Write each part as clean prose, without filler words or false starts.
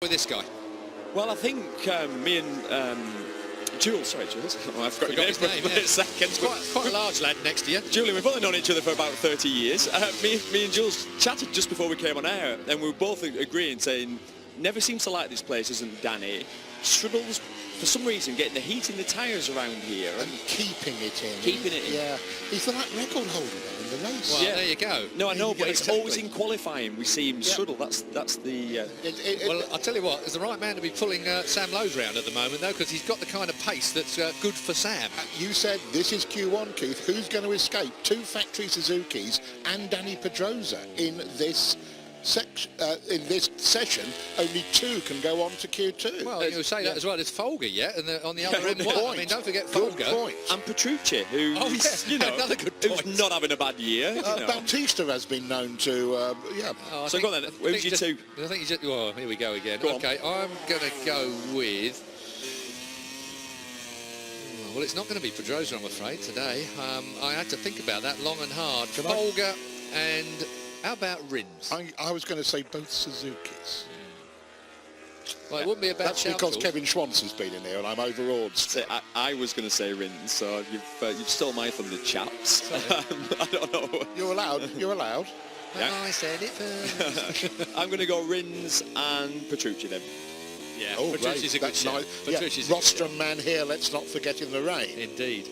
with this guy? Well, I think me and Jules, sorry Jules, I forgot your name for a second. Quite a large lad next to you. Julian, we've only known each other for about 30 years. Me and Jules chatted just before we came on air, and we were both agreeing, saying, never seems to like this place, isn't Danny? Struggles, for some reason, getting the heat in the tyres around here. And keeping it in. Keeping it in. Yeah. He's the like record holder then in the race. Well, there you go. No, I know, but it's always in qualifying. We see him struggle. That's the... Well, I'll tell you what, there's the right man to be pulling Sam Lowe's round at the moment, though, because he's got the kind of pace that's good for Sam. You said this is Q1, Keith. Who's going to escape? Two factory Suzukis and Dani Prdrosa in this session. Only two can go on to Q2. Well, you say that as well. There's Folger, and on the other end, I mean, don't forget Folger. And Petrucci, who's another good point. Who's not having a bad year. Bautista has been known to, So go on then. Who's your two? I think you just. Well, here we go again. Okay, I'm going to go with. Well, it's not going to be Prdrosa, I'm afraid, today. I had to think about that long and hard. Folger and. How about Rins? I was going to say both Suzukis. Well, it wouldn't be a bad That's because Kevin Schwantz has been in here and I'm overawed. I was going to say Rins, so you've stole my thunder, chaps. I don't know. You're allowed. You're allowed. Yeah. I said it first. I'm going to go Rins and Petrucci then. Yeah, Petrucci's a good shout. Nice. Rostrum man here, let's not forget in the rain. Indeed.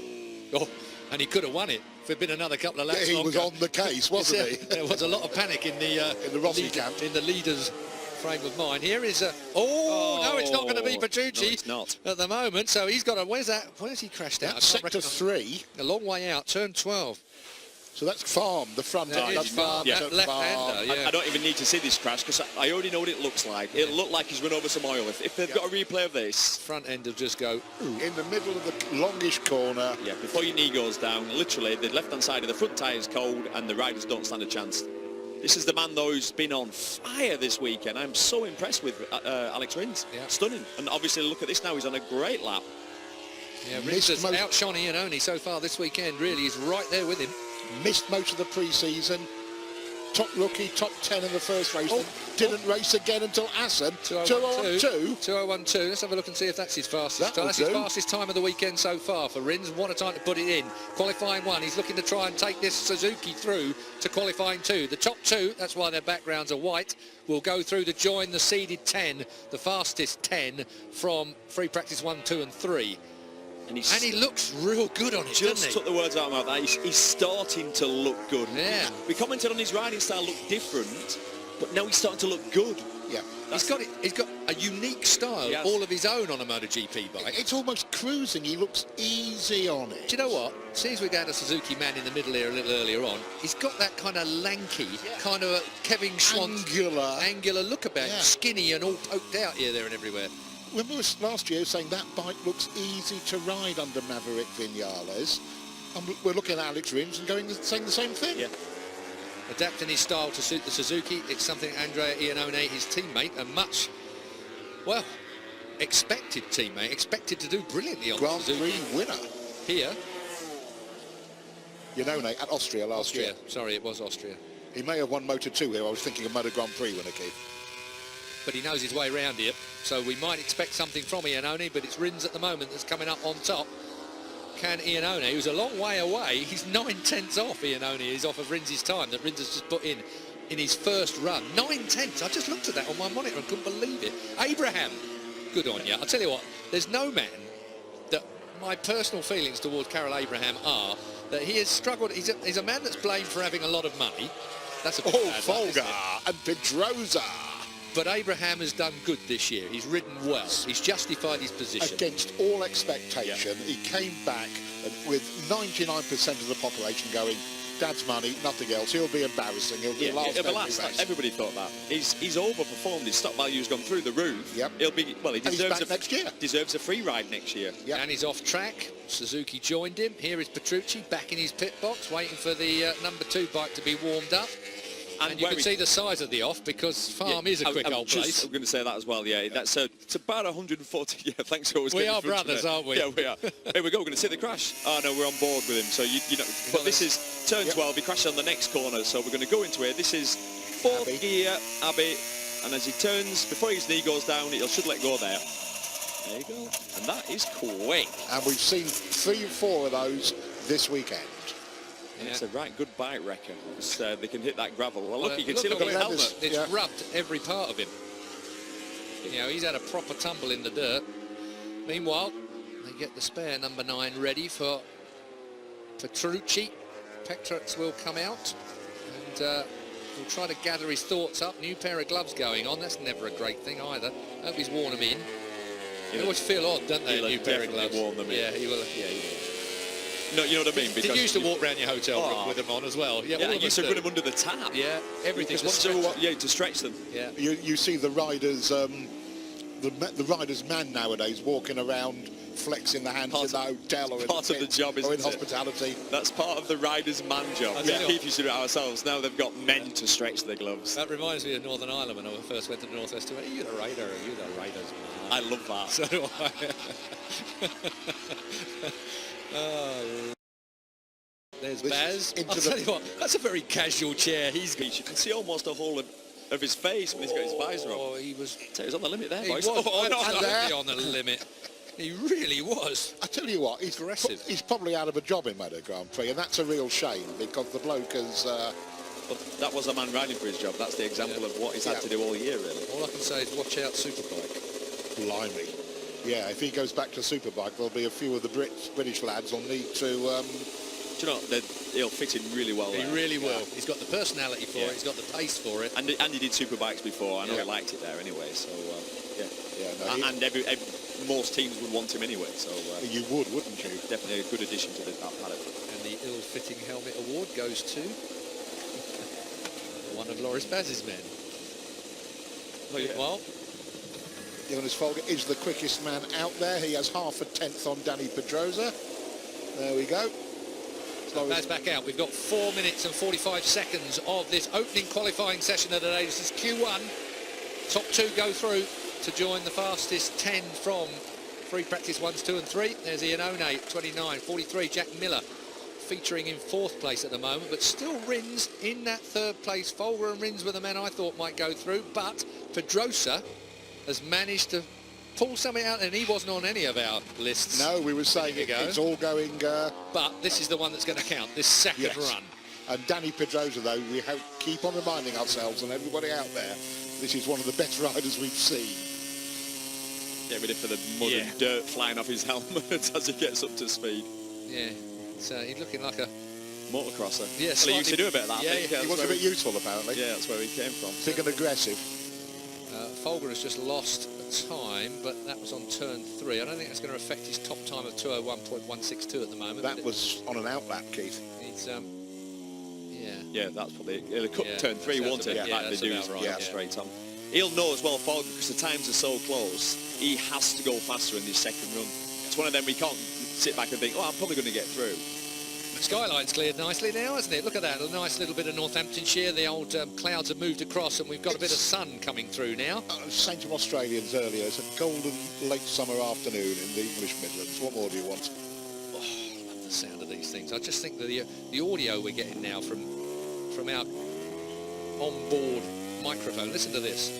Oh, and he could have won it. If it'd been another couple of laps he was on the case, wasn't he? There was a lot of panic in the Rossi camp. In the leader's frame of mind. Here is a... no, it's not going to be Petrucci. No, it's not. At the moment, so he's got a... Where's he crashed out? Sector 3. A long way out, turn 12. So that's Farm, the front end. That's Farm, left-hander, I don't even need to see this crash because I already know what it looks like. It looked like he's run over some oil. If they've got a replay of this... Front end will just go... In the middle of the longish corner. Yeah, before your knee goes down, literally, the left-hand side of the front tyre is cold and the riders don't stand a chance. This is the man, though, who's been on fire this weekend. I'm so impressed with Alex Rins. Yeah. Stunning. And obviously, look at this now. He's on a great lap. Yeah, Rins has outshone Iannone so far this weekend. Really, he's right there with him. Missed most of the pre-season. Top rookie, top 10 in the first race. Didn't race again until Assen. 2012. 2012. Let's have a look and see if that's his fastest time. That's his fastest time of the weekend so far for Rins. What a time to put it in. Qualifying 1. He's looking to try and take this Suzuki through to qualifying 2. The top 2, that's why their backgrounds are white, will go through to join the seeded 10, the fastest 10 from free practice 1, 2 and 3. And he looks real good on it, doesn't he? Just took the words out of my mouth. He's starting to look good. Yeah. We commented on his riding style looked different, but now he's starting to look good. Yeah. He's got a unique style, all of his own on a MotoGP bike. It's almost cruising. He looks easy on it. Do you know what? Since we're going to Suzuki man in the middle here a little earlier on, he's got that kind of lanky, kind of a Kevin Schwantz angular look about him, skinny and all poked out here, there and everywhere. Remember last year saying that bike looks easy to ride under Maverick Vinales, and we're looking at Alex Rins and saying the same thing. Yeah. Adapting his style to suit the Suzuki, it's something Andrea Iannone, his teammate, a much, expected teammate, expected to do brilliantly on Grand the Suzuki. Prix winner. Here. Iannone at Austria last year. Sorry, it was Austria. He may have won Moto2 here. I was thinking of Moto Grand Prix winner, Keith. But he knows his way around here, so we might expect something from Iannone, but it's Rins at the moment that's coming up on top. Can Iannone, who's a long way away, he's 9/10 off, Iannone is off of Rins' time that Rins has just put in his first run. 9/10, I just looked at that on my monitor and couldn't believe it. Abraham, good on you. I'll tell you what, there's no man that my personal feelings towards Karel Abraham are that he has struggled. He's a man that's blamed for having a lot of money. That's a bit bad Folger and Prdrosa. But Abraham has done good this year. He's ridden well. He's justified his position. Against all expectation, he came back with 99% of the population going, Dad's money, nothing else. He'll be embarrassing. He'll be last. Everybody thought that. He's overperformed. His stock value's gone through the roof. Yep. He'll be he deserves next year. Deserves a free ride next year. Yep. And he's off track. Suzuki joined him. Here is Petrucci back in his pit box, waiting for the number 2 bike to be warmed up. And you can see the size of the off because Farm is a quick old place. I'm going to say that as well, That's it's about 140. Yeah, thanks for always. We are brothers, aren't we? Yeah, we are. Here we go. We're going to see the crash. Oh no, we're on board with him. So you know, but this is turn 12. He crashed on the next corner, so we're going to go into it. This is fourth gear, Abbey. and as he turns, before his knee goes down, he should let go there. There you go. And that is quick. And we've seen 3 or 4 of those this weekend. Yeah. It's a right good bike wrecker. They can hit that gravel. Well, look, you can see, look at his helmet. It's rubbed every part of him. You know, he's had a proper tumble in the dirt. Meanwhile, they get the spare number 9 ready for Petrucci. Petrucci will come out and he'll try to gather his thoughts up. New pair of gloves going on. That's never a great thing either. Hope he's worn them in. They always feel odd, don't they, a new pair of gloves? Worn them in. Yeah, he will. Yeah, he will. No, you know what I mean? Did you used to walk around your hotel room with them on as well? Yeah, I used to put them under the tap. Yeah, everything. To stretch them. Yeah. You see the riders, the riders' man nowadays walking around flexing the hands in the hotel or in part of the job, or in isn't hospitality. It? That's part of the rider's man job. Yeah, keep used to do it ourselves. Now they've got men to stretch their gloves. That reminds me of Northern Ireland when I first went to the Northwest. Are you the rider? Are you the rider's man? I love that. So do I. There's Baz. I'll tell you what, that's a very casual chair he's got. You can see almost a whole of his face when he's got his visor on. Oh, he was on the limit there, boys. He was on the limit. He really was. I tell you what, he's aggressive. He's probably out of a job in Moto Grand Prix, and that's a real shame because the bloke has... But that was a man riding for his job. That's the example of what he's had to do all year, really. All I can say is watch out Superbike. Blimey. Yeah, if he goes back to Superbike, there'll be a few of the British lads will need to... Do you know, he'll fit in really well there. He really will. He's got the personality for it. He's got the pace for it. And he did Superbikes before. I know he liked it there anyway. So, and most teams would want him anyway. So you would, wouldn't you? Definitely a good addition to that paddock. And the ill-fitting helmet award goes to one of Loris Baz's men. Well, Jonas Folger is the quickest man out there. He has half a tenth on Dani Prdrosa. There we go. Baz back out. We've got 4 minutes and 45 seconds of this opening qualifying session of the day. This is Q1. Top 2 go through to join the fastest 10 from free practice 1s, 2 and 3. There's Ian One, 29, 43. Jack Miller featuring in 4th place at the moment, but still Rins in that 3rd place. Folger and Rins were the men I thought might go through, but Prdrosa has managed to pull something out, and he wasn't on any of our lists. No, we were saying it's all going... But this is the one that's going to count, this second run. And Dani Prdrosa, though, we keep on reminding ourselves and everybody out there, this is one of the best riders we've seen. Get ready for the mud and dirt flying off his helmet as he gets up to speed. Yeah, so he's looking like a... motocrosser. Yeah, well, he used to do a bit of that, I think. He was a bit useful, apparently. Yeah, that's where he came from. Big and aggressive. Folger has just lost time, but that was on turn 3. I don't think that's going to affect his top time of 201.162 at the moment. That was on an outlap, Keith. He's, yeah, that's probably... turn 3, won't it? Yeah, that's about right. Straight on. He'll know as well, Folger, because the times are so close, he has to go faster in this second run. It's one of them we can't sit back and think, oh, I'm probably going to get through. Skyline's cleared nicely now, hasn't it? Look at that, a nice little bit of Northamptonshire. The old clouds have moved across, and we've got a bit of sun coming through now. Saying to Australians earlier, it's a golden late summer afternoon in the English Midlands. What more do you want? Oh, I love the sound of these things. I just think that the audio we're getting now from our onboard microphone. Listen to this.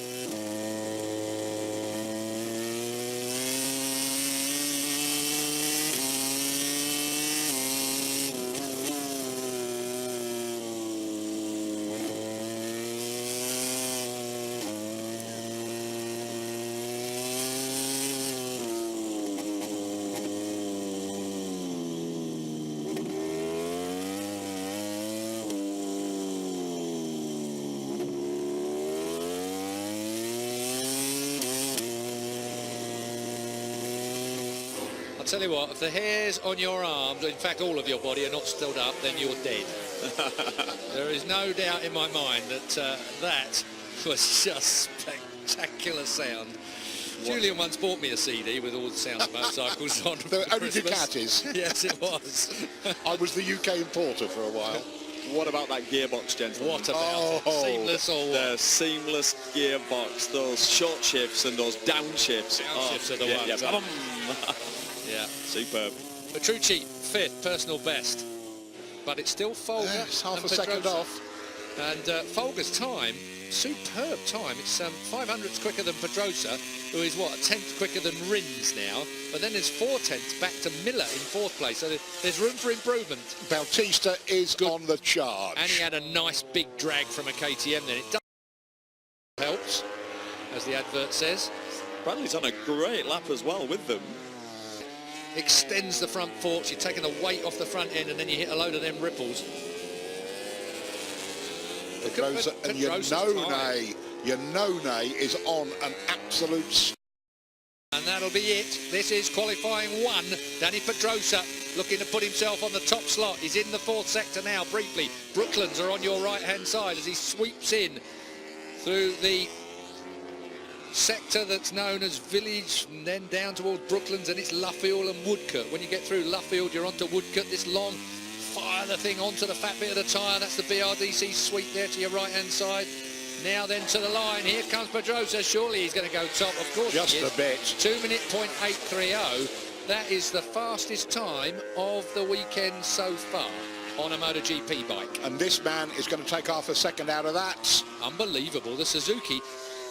I'll tell you what, if the hairs on your arms, in fact all of your body, are not stood up, then you're dead. There is no doubt in my mind that that was just spectacular sound. Julian once bought me a CD with all the sound of motorcycles on. There were only Ducatis. Yes, it was. I was the UK importer for a while. What about that gearbox, gentlemen? What about it? Seamless or what? The seamless gearbox, those short shifts and those downshifts. Downshifts are the ones. Yeah. Superb. Petrucci, 5th, personal best. But it's still Folger it's half and a second Prdrosa. off. And Folger's time, superb time. It's 500ths quicker than Prdrosa, who is, what, a tenth quicker than Rins now. But then there's 4 tenths back to Miller in 4th place. So there's room for improvement. Bautista is on the charge. And he had a nice big drag from a KTM then. It does helps, as the advert says. Bradley's on a great lap as well with them. Extends the front forks. You're taking the weight off the front end and then you hit a load of them ripples. Prdrosa and Iannone is on an absolute... And that'll be it. This is qualifying 1. Dani Prdrosa looking to put himself on the top slot. He's in the 4th sector now, briefly. Brooklands are on your right-hand side as he sweeps in through the sector that's known as Village and then down towards Brooklands, and it's Luffield and Woodcote. When you get through Luffield, you're onto Woodcote. This long fire the thing onto the fat bit of the tyre. That's the BRDC sweep there to your right-hand side. Now then to the line. Here comes Prdrosa. Surely he's going to go top. Of course just he is. a bit. 2-minute .830. That is the fastest time of the weekend so far on a MotoGP bike. And this man is going to take half a second out of that. Unbelievable. The Suzuki.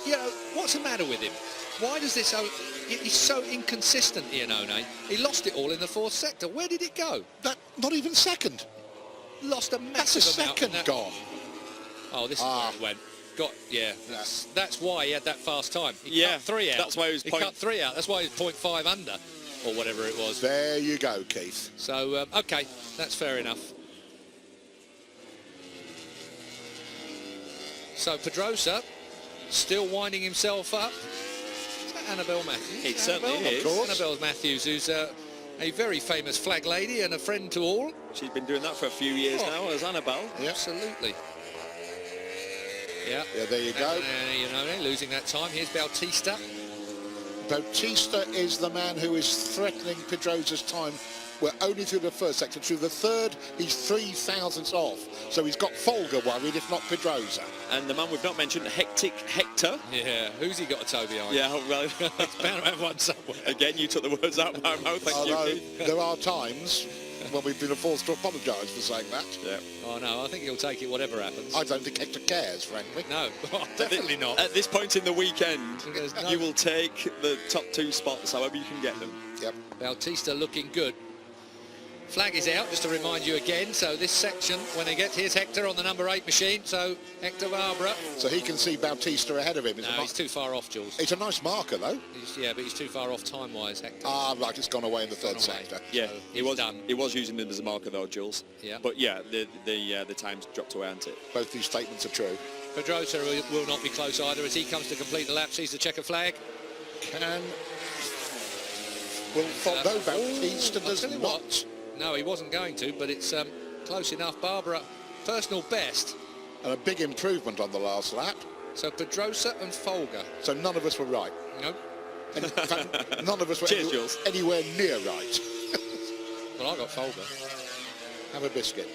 You know, what's the matter with him? Why does this... He's so inconsistent, Iannone. He lost it all in the 4th sector. Where did it go? Not even second. Lost a massive That's a amount. second gone. Oh, this is where it went. That's why he had that fast time. He cut 3 out. That's why he cut 3 out. That's why he was 0.5 under, or whatever it was. There you go, Keith. So, OK, that's fair enough. So, Prdrosa still winding himself up. Is that Annabelle Matthews? It certainly is. Of course. Annabelle Matthews, who's a very famous flag lady and a friend to all. She's been doing that for a few years now as Annabelle. Yep. Absolutely. Yeah, there you go. Iannone losing that time. Here's Bautista. Bautista is the man who is threatening Prdrosa's time. We're only through the 1st sector. Through the 3rd, he's 3,000ths off. So he's got Folger worried, if not Prdrosa. And the man we've not mentioned, Hectic Hector. Yeah, who's he got a toe behind? Yeah, well, it's bound to have one somewhere. Again, you took the words out of my mouth. Thank you. There are times when we've been forced to apologise for saying that. Yeah. Oh, no, I think he'll take it whatever happens. I don't think Hector cares, frankly. No, definitely not. At this point in the weekend, No. you will take the top 2 spots however you can get them. Yep. Bautista looking good. Flag is out, just to remind you again. So this section, when they get, here's Hector on the number 8 machine. So Hector Barbara. So he can see Bautista ahead of him. No, he's too far off, Jules. It's a nice marker, though. Yeah, but he's too far off time-wise, Hector. Ah, right, it's gone away in the 3rd sector. Yeah, So he was using it as a marker though, Jules. Yeah. But yeah, the time's dropped away, hasn't it? Both these statements are true. Prdrosa will not be close either as he comes to complete the lap, sees the checker flag. No, Bautista does not. What, no, he wasn't going to, but it's close enough. Barbara, personal best. And a big improvement on the last lap. So Prdrosa and Folger. So none of us were right. No. In fact, none of us were anywhere near right. Well, I got Folger. Have a biscuit.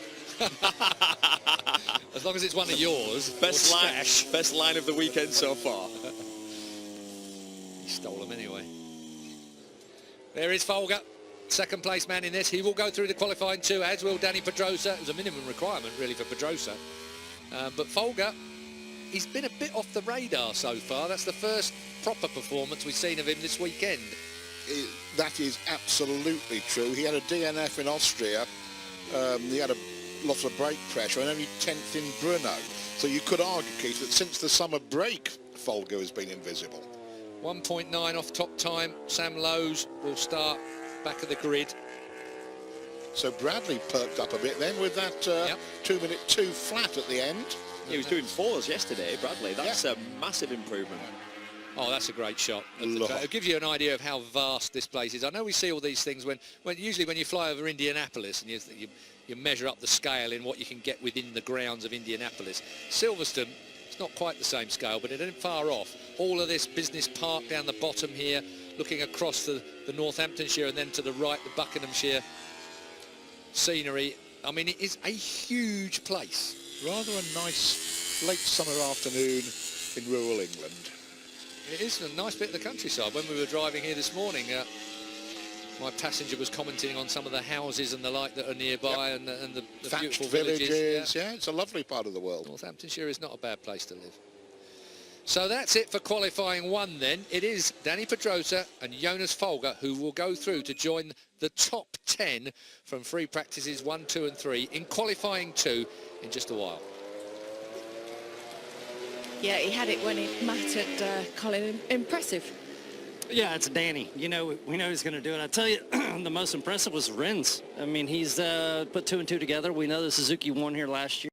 As long as it's one of yours. Best line of the weekend so far. He stole them anyway. There is Folger. 2nd place man in this. He will go through the qualifying 2, as will Dani Prdrosa. It was a minimum requirement really for Prdrosa. But Folger, he's been a bit off the radar so far. That's the first proper performance we've seen of him this weekend. That is absolutely true. He had a DNF in Austria. He had a lot of brake pressure and only 10th in Brno. So you could argue, Keith, that since the summer break, Folger has been invisible. 1.9 off top time. Sam Lowes will start back of the grid. So Bradley perked up a bit then with that 2-minute 2 flat at the end. He was doing 4s yesterday, Bradley. That's a massive improvement. Oh, that's a great shot. It gives you an idea of how vast this place is. I know we see all these things when usually when you fly over Indianapolis and you measure up the scale in what you can get within the grounds of Indianapolis. Silverstone, it's not quite the same scale, but it isn't far off. All of this business park down the bottom here, looking across the Northamptonshire and then to the right, the Buckinghamshire scenery. I mean, it is a huge place. Rather a nice late summer afternoon in rural England. It is a nice bit of the countryside. When we were driving here this morning, my passenger was commenting on some of the houses and the like that are nearby and the Thatched beautiful villages. villages. Yeah, it's a lovely part of the world. Northamptonshire is not a bad place to live. So that's it for qualifying 1 then. It is Dani Prdrosa and Jonas Folger who will go through to join the top 10 from free practices 1, 2 and 3 in qualifying 2 in just a while. Yeah, he had it when it mattered, Colin. Impressive. Yeah, it's Danny. You know, we know he's going to do it. I tell you, the most impressive was Rins. I mean, he's put 2 and 2 together. We know the Suzuki won here last year.